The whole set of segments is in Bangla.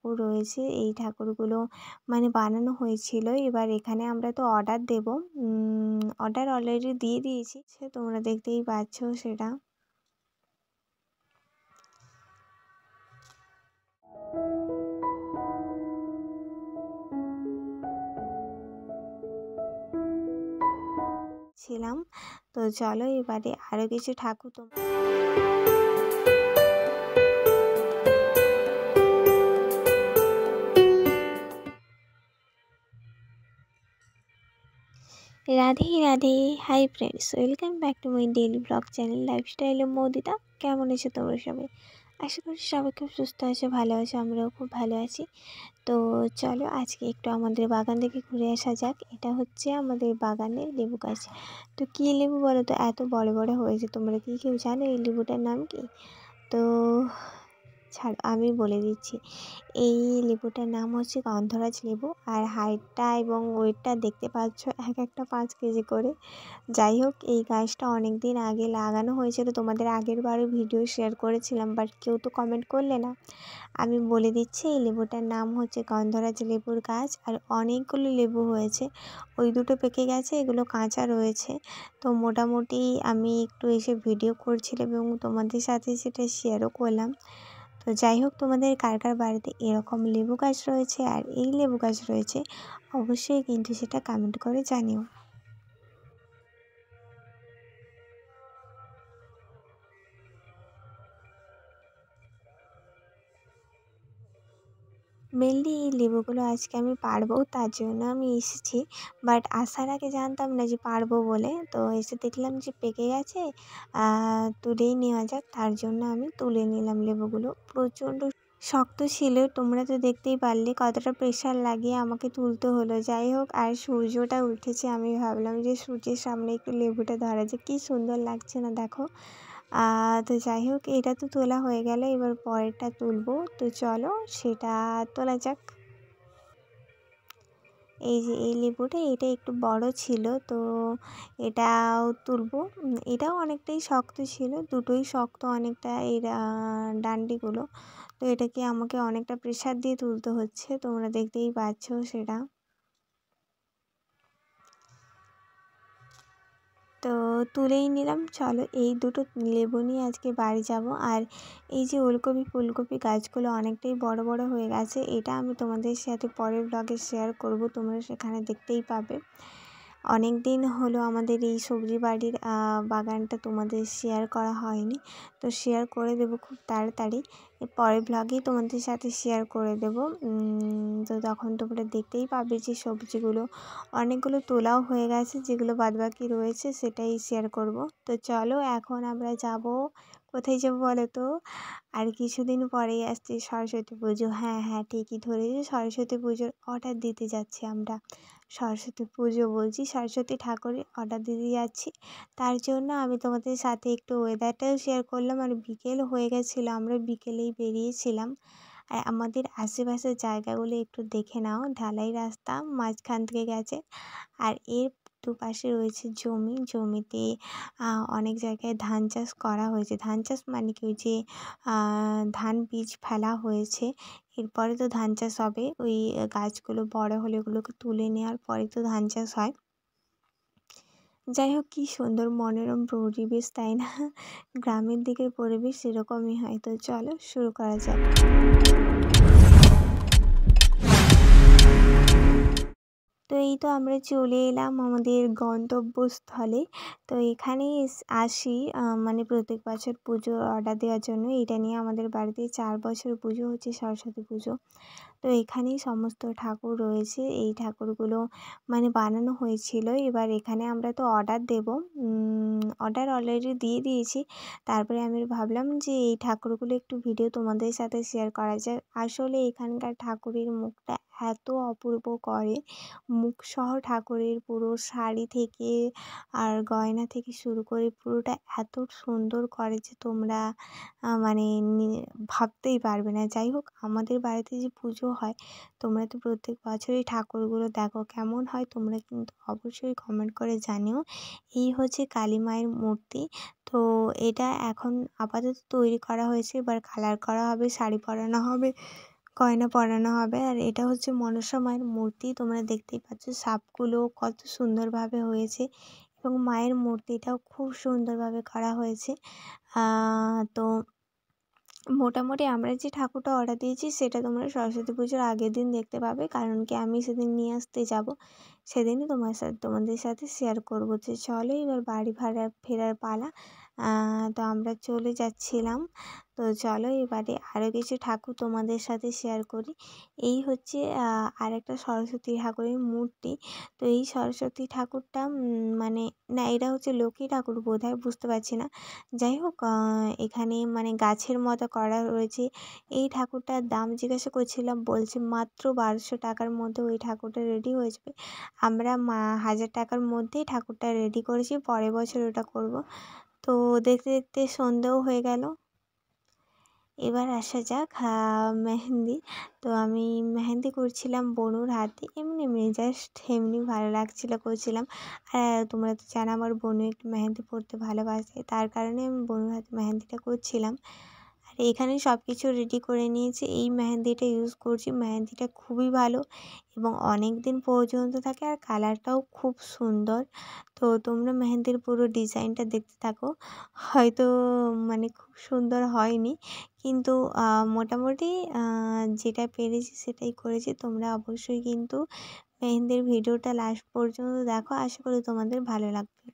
ঠাকুর রয়েছে, এই ঠাকুরগুলো মানে বানানো হয়েছিল। এবার এখানে আমরা তো অর্ডার দেব, অর্ডার অলরেডি দিয়ে দিয়েছি, সে তোমরা দেখতেই পাচ্ছ সেটা। ছিলাম তো চলো এবারে আরো কিছু ঠাকুর Radhe Radhe. Hi friends, welcome back to my daily blog channel lifestyle of Moudita. কেমন আছো তোমরা সবাই? আশা করি সবাই খুব সুস্থ আছো, ভালো আছো, আমরাও খুব ভালো আছি। তো চলো আজকে একটু আমাদের বাগান থেকে ঘুরে আসা যাক। এটা হচ্ছে আমাদের বাগানের লেবু গাছ। তো কী লেবু বলো তো, এত বড় বড় হয়েছে। তোমরা কি কেউ জানো এই লেবুটার নাম কি? তো ছাড়, আমি বলে দিচ্ছি। এই লেবুটার নাম হচ্ছে গন্ধরাজ লেবু। আর হাইটটা এবং ওয়েটটা দেখতে পাচ্ছ, এক একটা 5 কেজি করে। যাই হোক, এই গাছটা অনেক দিন আগে লাগানো হয়েছিল, তোমাদের আগের বারে ভিডিও শেয়ার করেছিলাম, বাট কেউ তো কমেন্ট করলে না। আমি বলে দিচ্ছি, এই লেবুটার নাম হচ্ছে গন্ধরাজ লেবুর গাছ। আর অনেকগুলো লেবু হয়েছে, ওই দুটো পেকে গেছে, এগুলো কাঁচা রয়েছে। তো মোটামুটি আমি একটু এসে ভিডিও করছিলাম এবং তোমাদের সাথে সেটা শেয়ারও করলাম। তো যাই হোক, তোমাদের কার কার বাড়িতে এরকম লেবু গাছ রয়েছে আর এই লেবু গাছ রয়েছে, অবশ্যই কিন্তু সেটা কমেন্ট করে জানিও। মেনলি এই লেবুগুলো আজকে আমি পারবো, তার জন্য আমি এসেছি। বাট আসার আগে জানতাম না যে পারবো বলে, তো এসে দেখলাম যে পেকে গেছে, তুলেই নেওয়া যাক, তার জন্য আমি তুলে নিলাম লেবুগুলো। প্রচণ্ড শক্ত ছিল, তোমরা তো দেখতেই পারলে কতটা প্রেশার লাগিয়ে আমাকে তুলতে হলো। যাই হোক, আর সূর্যটা উঠেছে, আমি ভাবলাম যে সূর্যের সামনে একটু লেবুটা ধরা যায়, কী সুন্দর লাগছে না দেখো। তো যাই হোক, এটা তো তোলা হয়ে গেল, এবার পরেরটা তুলবো। তো চলো সেটা তোলা যাক। এই যে এই লেবুটা, এটা একটু বড় ছিল, তো এটাও তুলবো। এটাও অনেকটাই শক্ত ছিল, দুটোই শক্ত অনেকটা এর ডান্ডিগুলো। তো এটাকে আমাকে অনেকটা প্রেশার দিয়ে তুলতে হচ্ছে, তোমরা দেখতেই পাচ্ছ সেটা। তো তুলেই নিলাম। চলো এই দুটো লেবু নিয়ে আজকে বাড়ি যাব। আর এই যে ওলকপি ফুলকপি গাছগুলো অনেকটাই বড় বড় হয়ে গেছে, এটা আমি তোমাদের সাথে পরের ব্লগে শেয়ার করব, তোমরা সেখানে দেখতেই পাবে। অনেক দিন হলো আমাদের এই সবজি বাড়ির বাগানটা তোমাদের শেয়ার করা হয়নি, তো শেয়ার করে দেব খুব তাড়াতাড়ি। পরের ব্লগেই তোমাদের সাথে শেয়ার করে দেব। তো তখন তোমরা দেখতেই পাবে যে সবজিগুলো অনেকগুলো তোলাও হয়ে গেছে, যেগুলো বাদবাকি রয়েছে সেটাই শেয়ার করব। তো চলো এখন আমরা যাব, কোথায় যাবো বলো তো? আর কিছুদিন পরেই আসছে সরস্বতী পুজো। হ্যাঁ হ্যাঁ, ঠিকই ধরেছি, সরস্বতী পুজোর অর্ডার দিতে যাচ্ছি আমরা। সরস্বতী পুজো বলছি, সরস্বতী ঠাকুরের অর্ডার দিতে যাচ্ছি। তার জন্য আমি তোমাদের সাথে একটু ওয়েদারটাও শেয়ার করলাম। আর বিকেল হয়ে গেছিলো, আমরা বিকেলেই বেরিয়েছিলাম। আর আমাদের আশেপাশের জায়গাগুলো একটু দেখে নাও, ঢালাই রাস্তা মাঝখান থেকে গেছে। আর এর দুপাশে রয়েছে জমি, জমিতে অনেক জায়গায় ধান চাষ করা হয়েছে। ধান চাষ মানে কি, ওই যে ধান বীজ ফেলা হয়েছে, এরপরে তো ধান চাষ হবে। ওই গাছগুলো বড় হলে ওগুলোকে তুলে নেওয়ার পরে তো ধান চাষ হয়। যাই হোক, কী সুন্দর মনোরম পরিবেশ, তাই না? গ্রামের দিকের পরিবেশ সেরকমই হয়। তো চলো শুরু করা যাক। তো এই তো আমরা চলে এলাম আমাদের গন্তব্যস্থলে। তো এখানেই আসি মানে প্রত্যেক বছর পুজোর অর্ডার দেওয়ার জন্য। এটা নিয়ে আমাদের বাড়িতে 4 বছর পুজো হচ্ছে, সরস্বতী পুজো। তো এখানেই সমস্ত ঠাকুর রয়েছে, এই ঠাকুরগুলো মানে বানানো হয়েছিল। এবার এখানে আমরা তো অর্ডার দেব, অর্ডার অলরেডি দিয়ে দিয়েছি। তারপরে আমি ভাবলাম যে এই ঠাকুরগুলো একটু ভিডিও তোমাদের সাথে শেয়ার করা যায়। আসলে এখানকার ঠাকুরের মুখটা এত অপূর্ব করে, মুখসহ ঠাকুরের পুরো শাড়ি থেকে আর গয়না থেকে শুরু করে পুরোটা এত সুন্দর করে যে তোমরা মানে ভাবতেই পারবে না। যাই হোক, আমাদের বাড়িতে যে পুজো হয়, তোমরা তো প্রত্যেক বছরই ঠাকুরগুলো দেখো, কেমন হয় তোমরা কিন্তু অবশ্যই কমেন্ট করে জানিও। এই হচ্ছে কালী মায়ের মূর্তি। তো এটা এখন আপাতত তৈরি করা হয়েছে, এবার কালার করা হবে, শাড়ি পরানো হবে, গয়না পরানো হবে। আর এটা হচ্ছে মনসা মায়ের মূর্তি, তোমরা দেখতেই পাচ্ছ সাপগুলো কত সুন্দরভাবে হয়েছে এবং মায়ের মূর্তিটাও খুব সুন্দরভাবে করা হয়েছে। তো মোটামুটি আমরা যে ঠাকুরটা অর্ডার দিয়েছি সেটা তোমরা সরস্বতী পুজোর আগের দিন দেখতে পাবে, কারণ কি আমি সেদিন নিয়ে আসতে যাব, সেদিনই তোমাদের সাথে শেয়ার করবো। যে চলো এবার বাড়ি ফেরার পালা। তো আমরা চলে যাচ্ছিলাম। তো চলো এবারে আরও কিছু ঠাকুর তোমাদের সাথে শেয়ার করি। এই হচ্ছে আরেকটা সরস্বতী ঠাকুরের মূর্তি। তো এই সরস্বতী ঠাকুরটা মানে না, এটা হচ্ছে লক্ষ্মী ঠাকুর বোধহয়, বুঝতে পারছি না। যাই হোক, এখানে মানে গাছের মতো করা রয়েছে। এই ঠাকুরটার দাম জিজ্ঞাসা করছিলাম, বলছে মাত্র 1200 টাকার মধ্যে ওই ঠাকুরটা রেডি হয়ে যাবে। আমরা 1000 টাকার মধ্যেই ঠাকুরটা রেডি করেছি, পরের বছর ওটা করব। তো দেখতে দেখতে সন্ধেও হয়ে গেল। এবার আসা যাক মেহেন্দি। তো আমি মেহেন্দি করছিলাম বনুর হাতে, এমনি এমনি জাস্ট এমনি ভালো লাগছিল করছিলাম। আর তোমরা তো জানো আমার বোনু একটু মেহেন্দি পরতে ভালোবাসে, তার কারণে আমি বনুর হাতে মেহেন্দিটা করছিলাম। আর এখানে সব কিছু রেডি করে নিয়েছি, এই মেহেন্দিটা ইউজ করছি। মেহেন্দিটা খুবই ভালো এবং অনেক দিন পর্যন্ত থাকে, আর কালারটাও খুব সুন্দর। তো তোমরা মেহেন্দির পুরো ডিজাইনটা দেখতে থাকো। হয়তো মানে খুব সুন্দর হয়নি, কিন্তু মোটামুটি যেটা পেরেছি সেটাই করেছি। তোমরা অবশ্যই কিন্তু মেহেন্দির ভিডিওটা লাস্ট পর্যন্ত দেখো, আশা করি তোমাদের ভালো লাগবে।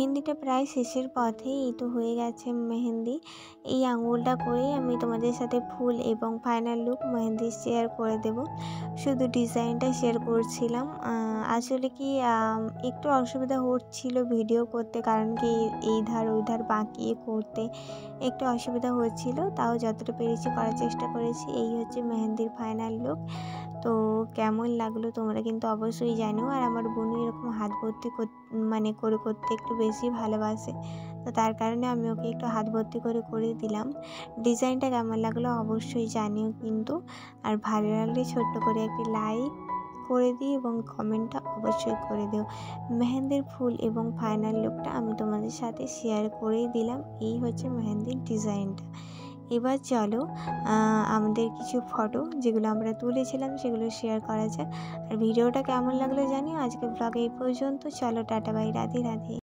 মেহেন্দিটা প্রায় শেষের পথে, এই তো হয়ে গেছে মেহেন্দি। এই আঙুলটা করেই আমি তোমাদের সাথে ফুল এবং ফাইনাল লুক মেহেন্দি শেয়ার করে দেব। শুধু ডিজাইনটা শেয়ার করছিলাম। আসলে কি একটু অসুবিধা হচ্ছিল ভিডিও করতে, কারণ কি এই ধার ওই ধার বাঁকিয়ে করতে একটু অসুবিধা হচ্ছিল, তাও যতটা পেরেছি করার চেষ্টা করেছি। এই হচ্ছে মেহেন্দির ফাইনাল লুক। তো কেমন লাগলো তোমরা কিন্তু অবশ্যই জানিও। আর আমার বোনও এরকম হাত ভর্তি মানে করে করতে একটু বেশি ভালোবাসে, তো তার কারণে আমি ওকে একটু হাত ভর্তি করে দিলাম। ডিজাইনটা কেমন লাগলো অবশ্যই জানিও কিন্তু। আর ভালো লাগলে ছোট্ট করে একটি লাইক করে দিও এবং কমেন্টটা অবশ্যই করে দিও। মেহেন্দির ফুল এবং ফাইনাল লুকটা আমি তোমাদের সাথে শেয়ার করেই দিলাম। এই হচ্ছে মেহেন্দির ডিজাইনটা। এবার চলো আমাদের কিছু ফটো যেগুলো আমরা তুলেছিলাম সেগুলো শেয়ার করা যাক। আর ভিডিওটা কেমন লাগলো জানিও। আজকে ব্লগ এই পর্যন্ত। চলো টাটা বাই, রাধে রাধে।